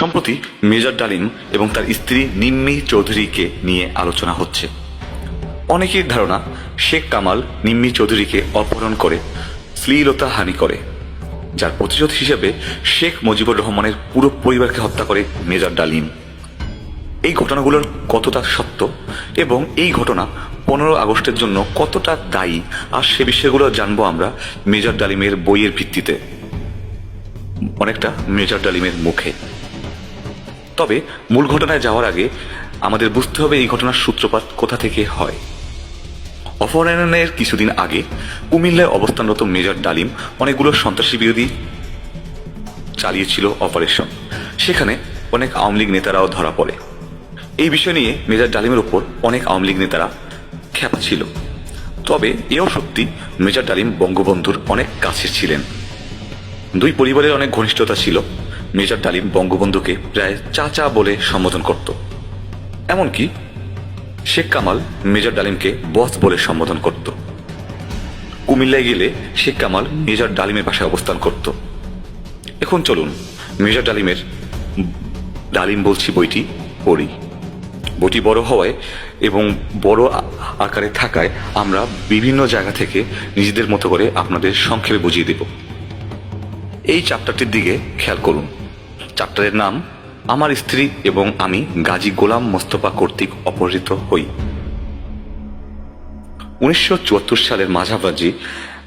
সম্প্রতি মেজর ডালিম এবং তার স্ত্রী নিম্মি চৌধুরীকে নিয়ে আলোচনা হচ্ছে। অনেকের ধারণা শেখ কামাল নিম্মি চৌধুরীকে অপহরণ করে শ্লীলতা হানি করে, যার প্রতিশোধ হিসেবে শেখ মুজিবুর রহমানের পুরো পরিবারকে হত্যা করে মেজর ডালিম। এই ঘটনাগুলোর কতটা সত্য এবং এই ঘটনা 15 আগস্টের জন্য কতটা দায়ী, আর সে বিষয়গুলো জানবো আমরা মেজর ডালিমের বইয়ের ভিত্তিতে, অনেকটা মেজর ডালিমের মুখে। তবে মূল ঘটনায় যাওয়ার আগে আমাদের বুঝতে হবে এই ঘটনার সূত্রপাত কোথা থেকে হয়। অপহরণের কিছুদিন আগে কুমিল্লায় অবস্থানরত মেজর ডালিম অনেকগুলো সন্ত্রাসী বিরোধী চালিয়েছিল অপারেশন। সেখানে অনেক আওয়ামী লীগ নেতারাও ধরা পড়ে। এই বিষয় নিয়ে মেজর ডালিমের উপর অনেক আওয়ামী লীগ নেতারা ক্ষেপা ছিল। তবে এও সত্যি মেজর ডালিম বঙ্গবন্ধুর অনেক কাছে ছিলেন। দুই পরিবারের অনেক ঘনিষ্ঠতা ছিল। মেজর ডালিম বঙ্গবন্ধুকে প্রায় চাচা বলে সম্বোধন করত। এমনকি শেখ কামাল মেজর ডালিমকে বস বলে সম্বোধন করত। কুমিল্লায় গেলে শেখ কামাল মেজর ডালিমের বাসায় অবস্থান করত। এখন চলুন মেজর ডালিমের ডালিম বলছি বইটি পড়ি। বইটি বড় হওয়ায় এবং বড় আকারে থাকায় আমরা বিভিন্ন জায়গা থেকে নিজেদের মতো করে আপনাদের সংক্ষেপে বুঝিয়ে দেব। এই চ্যাপ্টারটির দিকে খেয়াল করুন। চ্যাপ্টারের নাম আমার স্ত্রী এবং আমি গাজী গোলাম মোস্তফা কর্তৃক অপহৃত হই। 1974 সালের মাঝামাঝি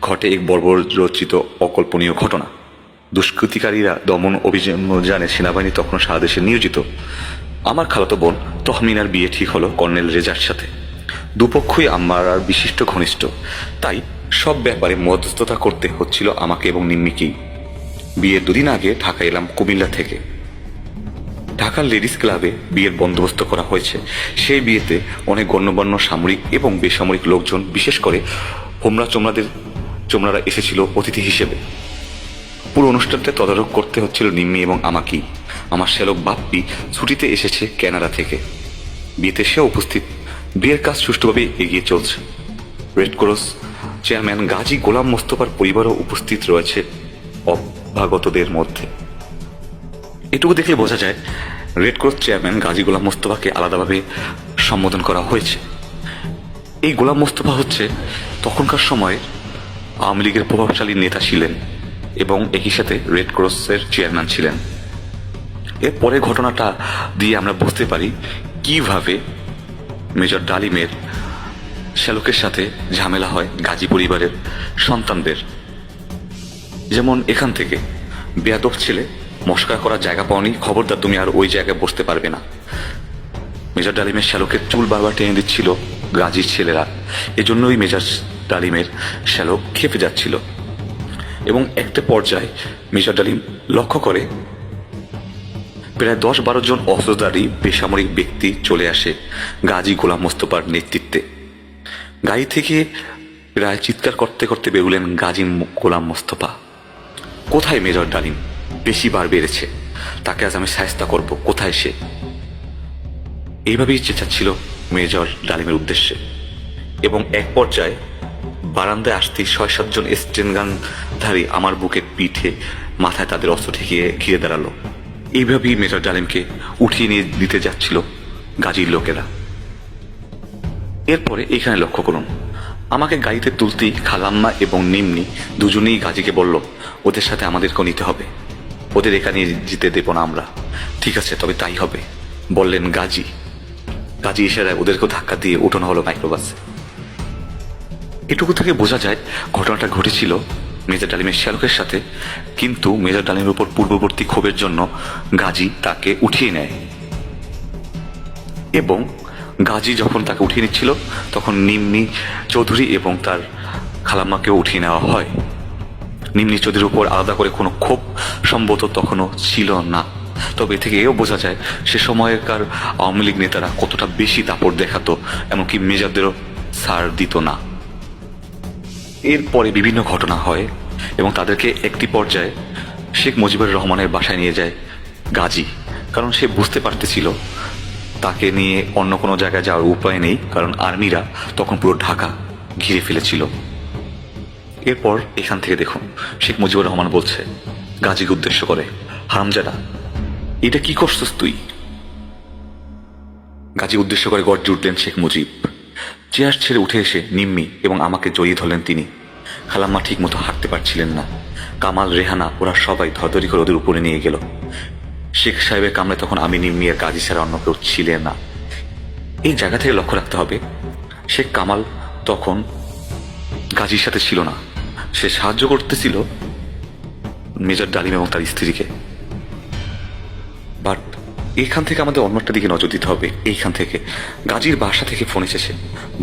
ঘটে এক বর্বরচিত অকল্পনীয় ঘটনা। দুষ্কৃতিকারীরা দমন অভিযানে সেনাবাহিনী তখন সারা দেশে নিয়োজিত। আমার খালাতো বোন তহমিনার বিয়ে ঠিক হলো কর্নেল রেজার সাথে। দুপক্ষই আমার আর বিশিষ্ট ঘনিষ্ঠ, তাই সব ব্যাপারে মধ্যস্থতা করতে হচ্ছিল আমাকে এবং নিম্মিকেই। বিয়ের দুদিন আগে ঢাকা এলাম কুমিল্লা থেকে। ঢাকার লেডিস ক্লাবে বিয়ের বন্দোবস্ত করা হয়েছে। সেই বিয়েতে অনেক গণ্যমান্য সামরিক এবং বেসামরিক লোকজন, বিশেষ করে চোমরারা এসেছিল অতিথি হিসেবে। পুরো অনুষ্ঠানটা তদারক করতে হচ্ছিল নিম্মি এবং আমাকেই। আমার শ্যালক বাপ্পি ছুটিতে এসেছে কানাডা থেকে। বিয়েতে সে উপস্থিত। বিয়ের কাজ সুষ্ঠুভাবে এগিয়ে চলছে। রেড ক্রস চেয়ারম্যান গাজী গোলাম মোস্তফার পরিবারও উপস্থিত রয়েছে অভ্যাগতদের মধ্যে। এটুকু দেখলে বোঝা যায় রেড ক্রস চেয়ারম্যান গাজী গোলাম মোস্তফাকে আলাদাভাবে সম্বোধন করা হয়েছে। এই গোলাম মোস্তফা হচ্ছে তখনকার সময়ে আওয়ামী লীগের প্রভাবশালী নেতা ছিলেন এবং একই সাথে রেড ক্রসের চেয়ারম্যান ছিলেন। এর পরের ঘটনাটা দিয়ে আমরা বুঝতে পারি কিভাবে মেজর ডালিমের শ্যালকের সাথে ঝামেলা হয় গাজী পরিবারের সন্তানদের। যেমন এখান থেকে বেয়াদব ছেলে, মস্করা করার জায়গা পাওনি, খবরদার তুমি আর ওই জায়গায় বসতে পারবে না। মেজর ডালিমের শ্যালকের চুল বারবার টেনে দিচ্ছিল গাজীর ছেলেরা। এজন্যই মেজর ডালিমের শ্যালক খেপে যাচ্ছিল এবং একটা পর্যায়ে মেজর ডালিম লক্ষ্য করে প্রায় 10-12 জন অস্ত্রধারী বেসামরিক ব্যক্তি চলে আসে গাজী গোলাম মোস্তফার নেতৃত্বে। গাড়ি থেকে প্রায় চিৎকার করতে করতে বেরুলেন গাজী গোলাম মোস্তফা। কোথায় মেজর ডালিম? বেশি বার বেড়েছে, তাকে আজ আমি শায়েস্তা করব। কোথায় সে? এইভাবেই চেঁচাচ্ছিল মেজর ডালিমের উদ্দেশ্যে। এবং এক পর্যায়ে বারান্দায় আসতেই 6-7 জন স্টেনগানধারী আমার বুকের পিঠে মাথায় তাদের অস্ত্র ঠেকিয়ে ঘিরে দাঁড়ালো। এইভাবেই মেজর ডালিমকে উঠিয়ে নিয়ে দিতে যাচ্ছিল গাজীর লোকেরা। এরপরে এখানে লক্ষ্য করুন, আমাকে গাড়িতে তুলতেই খালাম্মা এবং নিম্নি দুজনেই গাজীকে বলল, ওদের সাথে আমাদেরকেও নিতে হবে, ওদের এখানে যেতে দেব না আমরা। ঠিক আছে, তবে তাই হবে, বললেন গাজী। গাজী ইশারায় ওদেরকেও ধাক্কা দিয়ে উঠানো হলো মাইক্রোবাসে। এটুকু থেকে বোঝা যায় ঘটনাটা ঘটেছিল মেজর ডালিমের শ্যালকের সাথে, কিন্তু মেজর ডালিমের উপর পূর্ববর্তী ক্ষোভের জন্য গাজী তাকে উঠিয়ে নেয়। এবং গাজী যখন তাকে উঠিয়ে নিচ্ছিল তখন নিম্নি চৌধুরী এবং তার খালাম্মাকেও উঠিয়ে নেওয়া হয়। নিম্নি চৌধুরীর উপর আলাদা করে কোনো ক্ষোভ সম্ভবত তখনও ছিল না। তবে এ থেকে এও বোঝা যায় সে সময়কার আওয়ামী লীগ নেতারা কতটা বেশি দাপট দেখাতো, এমনকি মেজরদেরও ছাড় দিত না। এরপরে বিভিন্ন ঘটনা হয় এবং তাদেরকে একটি পর্যায়ে শেখ মুজিবুর রহমানের বাসায় নিয়ে যায় গাজী, কারণ সে বুঝতে পারতেছিল তাকে নিয়ে অন্য কোনো জায়গায় যাওয়ার উপায় নেই, কারণ আর্মিরা তখন পুরো ঢাকা ঘিরে ফেলেছিল। এরপর এখান থেকে দেখুন শেখ মুজিবুর রহমান বলছে গাজীকে উদ্দেশ্য করে, হারামজাদা, এটা কি করছস তুই? গাজী উদ্দেশ্য করে গর্জে উঠলেন শেখ মুজিব। চেয়ার ছেড়ে উঠে এসে নিম্মি এবং আমাকে জড়িয়ে ধরলেন তিনি। খালাম্মা ঠিক মতো হাঁটতে পারছিলেন না। কামাল, রেহানা ওরা সবাই ধরধরি করে ওদের উপরে নিয়ে গেল। শেখ সাহেবের কামরায় তখন আমি, নিম্মি আর গাজী ছাড়া অন্য কেউ ছিলেন না। এই জায়গা থেকে লক্ষ্য রাখতে হবে, শেখ কামাল তখন গাজীর সাথে ছিল না। সে সাহায্য করতেছিল মেজর ডালিম এবং তার স্ত্রীকে। বাট এখান থেকে আমাদের অন্য একটা দিকে নজর দিতে হবে। এইখান থেকে গাজীর বাসা থেকে ফোন এসেছে।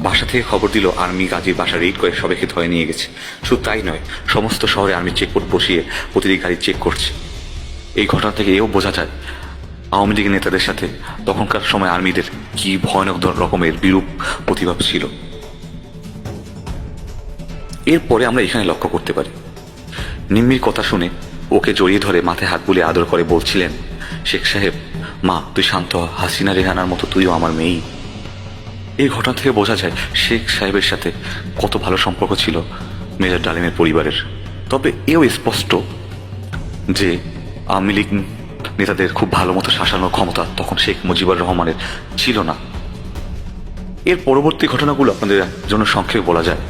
বাসা থেকে খবর দিল আর্মি গাজীর বাসা রেড করে সবাইকে ধরে নিয়ে গেছে। শুধু তাই নয়, সমস্ত শহরে আর্মি চেকপোস্ট বসিয়ে প্রতিটি গাড়ি চেক করছে। এই ঘটনা থেকে এও বোঝা যায় আওয়ামী লীগের নেতাদের সাথে তখনকার সময় আর্মিদের কি ভয়ানক রকমের বিরূপ প্রতিভাব ছিল। এরপরে আমরা এখানে লক্ষ্য করতে পারি, নিম্মির কথা শুনে ওকে জড়িয়ে ধরে মাথায় হাত বুলিয়ে আদর করে বলছিলেন, শেখ সাহেব, মা তুই শান্ত হ, হাসিনা রেহানার মতো তুইও আমার মেয়েই। এই ঘটনা থেকে বোঝা যায় শেখ সাহেবের সাথে কত ভালো সম্পর্ক ছিল মেজর ডালিমের পরিবারের। তবে এও স্পষ্ট যে আওয়ামী লীগ নেতাদের খুব ভালো মতো শাসানোর ক্ষমতা তখন শেখ মুজিবুর রহমানের ছিল না। এর পরবর্তী ঘটনাগুলো আপনাদের জন্য সংক্ষেপে বলা যায়।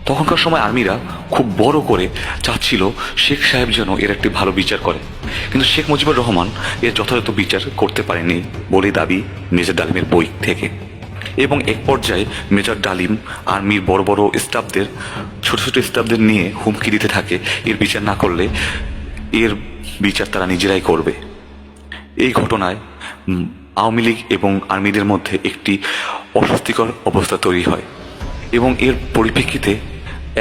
তখনকার সময় আর্মিরা খুব বড় করে চাচ্ছিল শেখ সাহেব যেন এর একটি ভালো বিচার করে, কিন্তু শেখ মুজিবুর রহমান এর যথাযথ বিচার করতে পারেনি বলে দাবি মেজর ডালিমের বই থেকে। এবং এক পর্যায়ে মেজর ডালিম আর্মির বড় বড় স্টাফদের, ছোট ছোট স্টাফদের নিয়ে হুমকি দিতে থাকে, এর বিচার না করলে এর বিচার তারা নিজেরাই করবে। এই ঘটনায় আওয়ামী লীগ এবং আর্মিদের মধ্যে একটি অস্বস্তিকর অবস্থা তৈরি হয় এবং এর পরিপ্রেক্ষিতে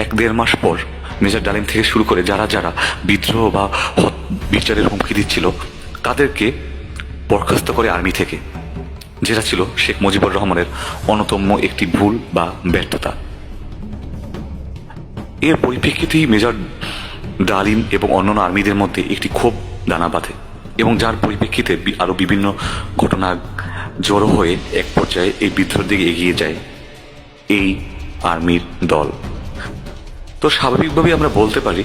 1-1.5 মাস পর মেজর ডালিম থেকে শুরু করে যারা যারা বিদ্রোহ বা বিচারের হুমকি দিচ্ছিল তাদেরকে বরখাস্ত করে আর্মি থেকে, যেটা ছিল শেখ মুজিবুর রহমানের অন্যতম একটি ভুল বা ব্যর্থতা। এর পরিপ্রেক্ষিতেই মেজর ডালিম এবং অন্যান্য আর্মিদের মধ্যে একটি ক্ষোভ দানা বাঁধে এবং যার পরিপ্রেক্ষিতে আরো বিভিন্ন ঘটনা জড়ো হয়ে এক পর্যায়ে এই বিদ্রোহের দিকে এগিয়ে যায় এই আর্মির দল। তো স্বাভাবিকভাবেই আমরা বলতে পারি